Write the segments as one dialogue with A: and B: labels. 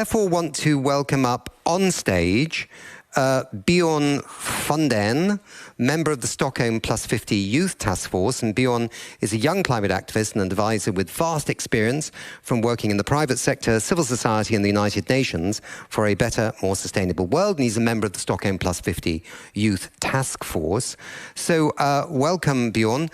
A: Therefore want to welcome up on stage Bjorn Funden, member of the Stockholm+50 Youth Task Force. And Bjorn is a young climate activist and advisor with vast experience from working in the private sector, civil society and the United Nations for a better, more sustainable world. And he's a member of the Stockholm+50 Youth Task Force. So welcome, Bjorn.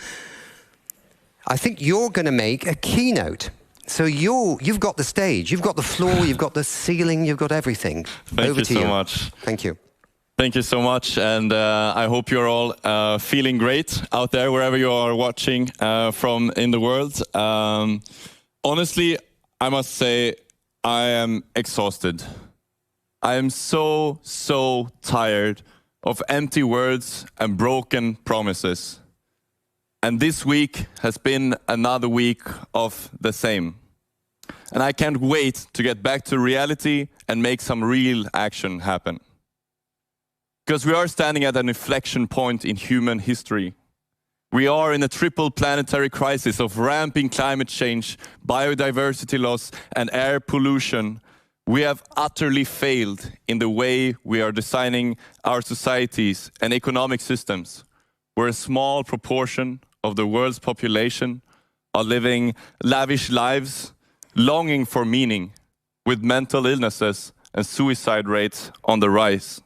A: I think you're going to make a keynote. So you've got the stage, you've got the floor, you've got the ceiling, you've got everything.
B: Thank you so much.
A: Thank you.
B: Thank you so much, and I hope you're all feeling great out there, wherever you are watching from in the world. Honestly, I must say, I am exhausted. I am so tired of empty words and broken promises. And this week has been another week of the same. And I can't wait to get back to reality and make some real action happen. Because we are standing at an inflection point in human history. We are in a triple planetary crisis of ramping climate change, biodiversity loss, and air pollution. We have utterly failed in the way we are designing our societies and economic systems, where a small proportion of the world's population are living lavish lives, longing for meaning, with mental illnesses and suicide rates on the rise,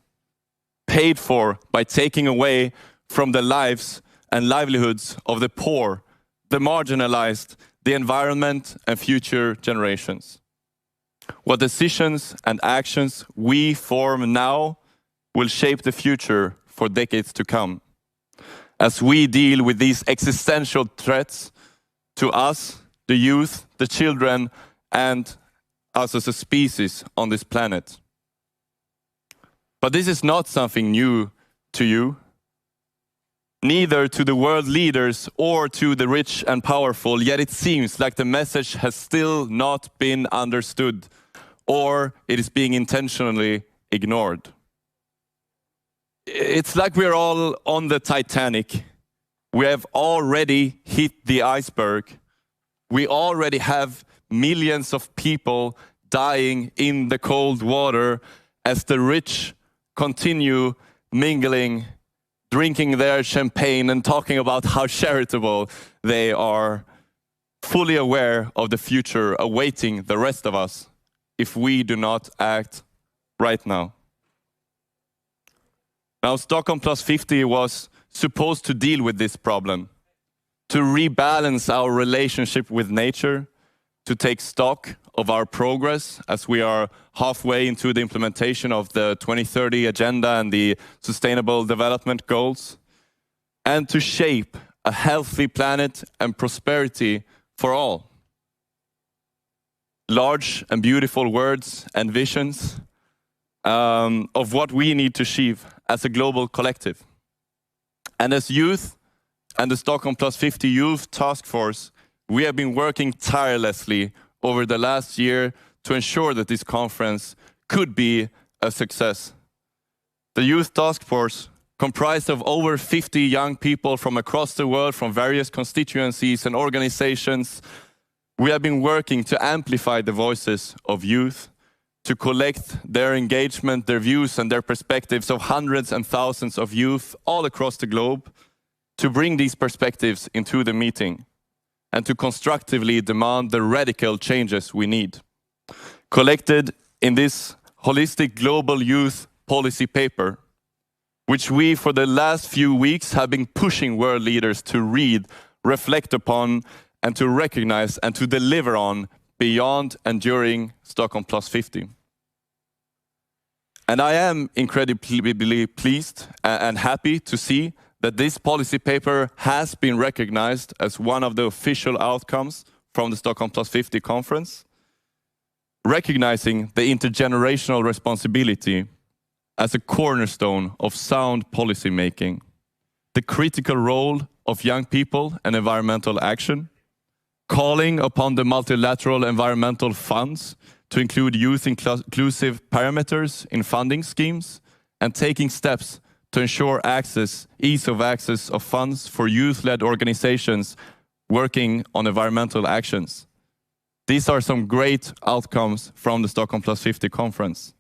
B: paid for by taking away from the lives and livelihoods of the poor, the marginalized, the environment and future generations. What decisions and actions we form now will shape the future for decades to come, as we deal with these existential threats to us, the youth, the children, and us as a species on this planet. But this is not something new to you, neither to the world leaders or to the rich and powerful, yet it seems like the message has still not been understood, or it is being intentionally ignored. It's like we're all on the Titanic. We have already hit the iceberg. We already have millions of people dying in the cold water as the rich continue mingling, drinking their champagne and talking about how charitable they are, fully aware of the future awaiting the rest of us if we do not act right now. Now, Stockholm+50 was supposed to deal with this problem, to rebalance our relationship with nature, to take stock of our progress as we are halfway into the implementation of the 2030 Agenda and the Sustainable Development Goals, and to shape a healthy planet and prosperity for all. Large and beautiful words and visions of what we need to achieve as a global collective. And as youth and the Stockholm+50 Youth Task Force, we have been working tirelessly over the last year to ensure that this conference could be a success. The Youth Task Force, comprised of over 50 young people from across the world, from various constituencies and organizations, we have been working to amplify the voices of youth, to collect their engagement, their views and their perspectives of hundreds and thousands of youth all across the globe, to bring these perspectives into the meeting and to constructively demand the radical changes we need. Collected in this holistic global youth policy paper, which we for the last few weeks have been pushing world leaders to read, reflect upon, and to recognize and to deliver on beyond and during Stockholm+50. And I am incredibly pleased and happy to see that this policy paper has been recognized as one of the official outcomes from the Stockholm+50 conference, recognizing the intergenerational responsibility as a cornerstone of sound policy making, the critical role of young people and environmental action, calling upon the multilateral environmental funds to include youth-inclusive parameters in funding schemes, and taking steps to ensure ease of access of funds for youth-led organizations working on environmental actions. these are some great outcomes from the Stockholm+50 conference.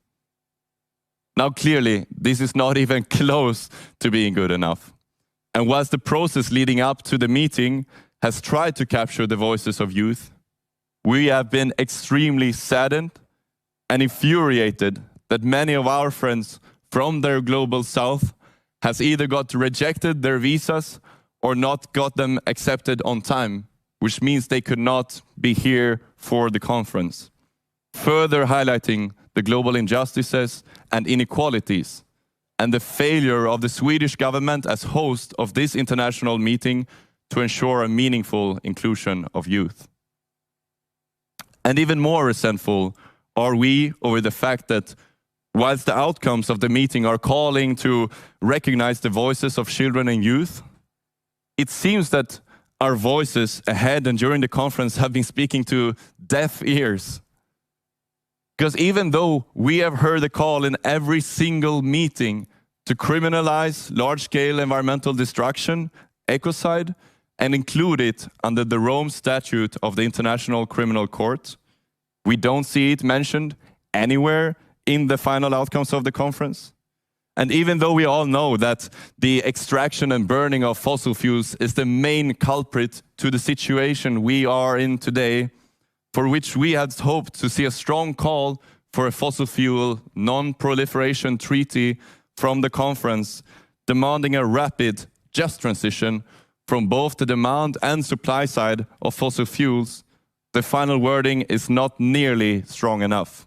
B: Now, clearly, this is not even close to being good enough. And whilst the process leading up to the meeting has tried to capture the voices of youth, we have been extremely saddened and infuriated that many of our friends from their global south has either got rejected their visas or not got them accepted on time, which means they could not be here for the conference, further highlighting the global injustices and inequalities and the failure of the Swedish government as host of this international meeting to ensure a meaningful inclusion of youth. And even more resentful are we over the fact that whilst the outcomes of the meeting are calling to recognize the voices of children and youth, it seems that our voices ahead and during the conference have been speaking to deaf ears. Because even though we have heard the call in every single meeting to criminalize large-scale environmental destruction, ecocide, and include it under the Rome Statute of the International Criminal Court, we don't see it mentioned anywhere in the final outcomes of the conference. And even though we all know that the extraction and burning of fossil fuels is the main culprit to the situation we are in today, for which we had hoped to see a strong call for a fossil fuel non-proliferation treaty from the conference, demanding a rapid, just transition from both the demand and supply side of fossil fuels, the final wording is not nearly strong enough.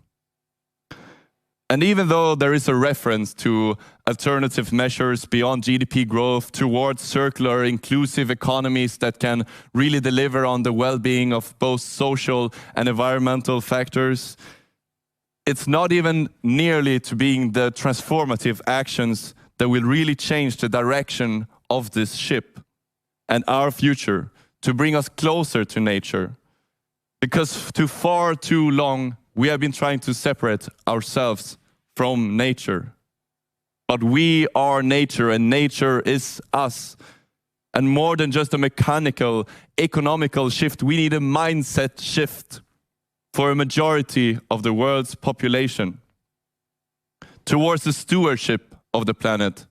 B: And even though there is a reference to alternative measures beyond GDP growth towards circular, inclusive economies that can really deliver on the well-being of both social and environmental factors, it's not even nearly to being the transformative actions that will really change the direction of this ship and our future to bring us closer to nature. Because far too long, we have been trying to separate ourselves from nature. But we are nature and nature is us. And more than just a mechanical, economical shift, we need a mindset shift for a majority of the world's population towards the stewardship of the planet,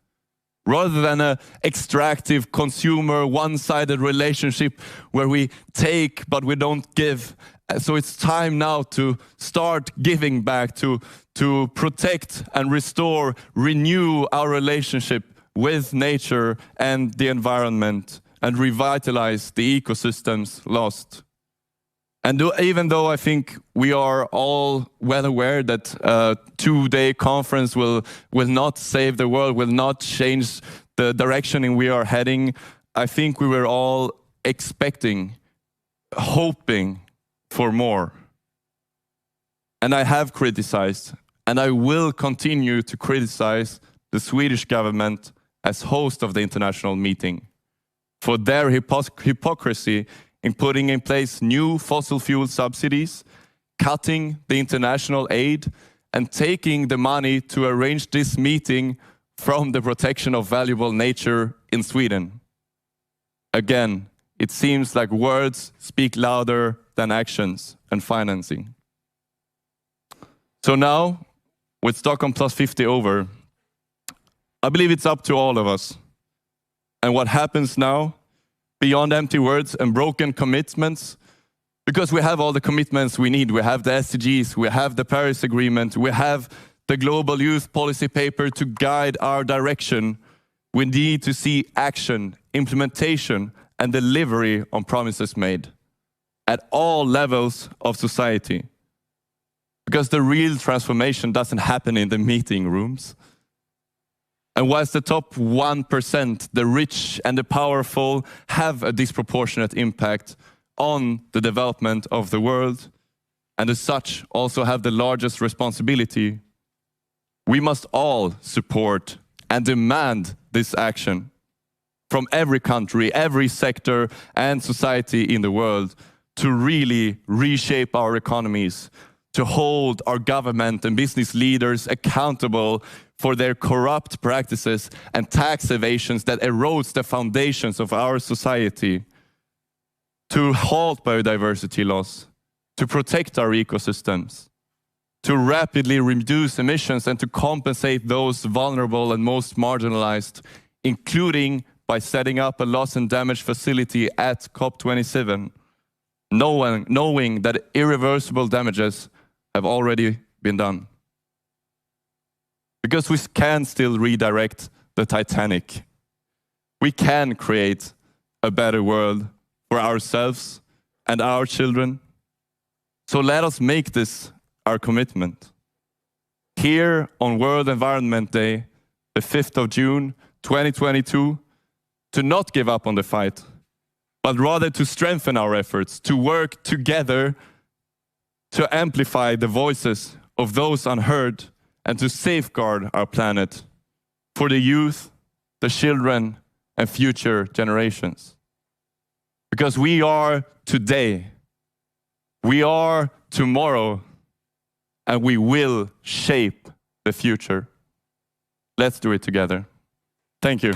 B: rather than an extractive consumer, one-sided relationship where we take but we don't give. So it's time now to start giving back, to protect and restore, renew our relationship with nature and the environment and revitalize the ecosystems lost. And even though I think we are all well aware that a two-day conference will not save the world, will not change the direction in we are heading, I think we were all expecting, hoping for more. And I have criticized, and I will continue to criticize the Swedish government as host of the international meeting for their hypocrisy in putting in place new fossil fuel subsidies, cutting the international aid, and taking the money to arrange this meeting from the protection of valuable nature in Sweden. Again, it seems like words speak louder than actions and financing. So now, with Stockholm+50 over, I believe it's up to all of us. And what happens now, beyond empty words and broken commitments, because we have all the commitments we need. We have the SDGs, we have the Paris Agreement, we have the Global Youth Policy Paper to guide our direction. We need to see action, implementation, and delivery on promises made at all levels of society. Because the real transformation doesn't happen in the meeting rooms. And whilst the top 1%, the rich and the powerful, have a disproportionate impact on the development of the world, and as such also have the largest responsibility, we must all support and demand this action from every country, every sector and society in the world to really reshape our economies, to hold our government and business leaders accountable for their corrupt practices and tax evasions that erodes the foundations of our society, to halt biodiversity loss, to protect our ecosystems, to rapidly reduce emissions and to compensate those vulnerable and most marginalized, including by setting up a loss and damage facility at COP27, knowing that irreversible damages have already been done. Because we can still redirect the Titanic. We can create a better world for ourselves and our children. So let us make this our commitment. Here on World Environment Day, the 5th of June, 2022, to not give up on the fight, but rather to strengthen our efforts, to work together to amplify the voices of those unheard and to safeguard our planet for the youth, the children, and future generations. Because we are today, we are tomorrow, and we will shape the future. Let's do it together. Thank you.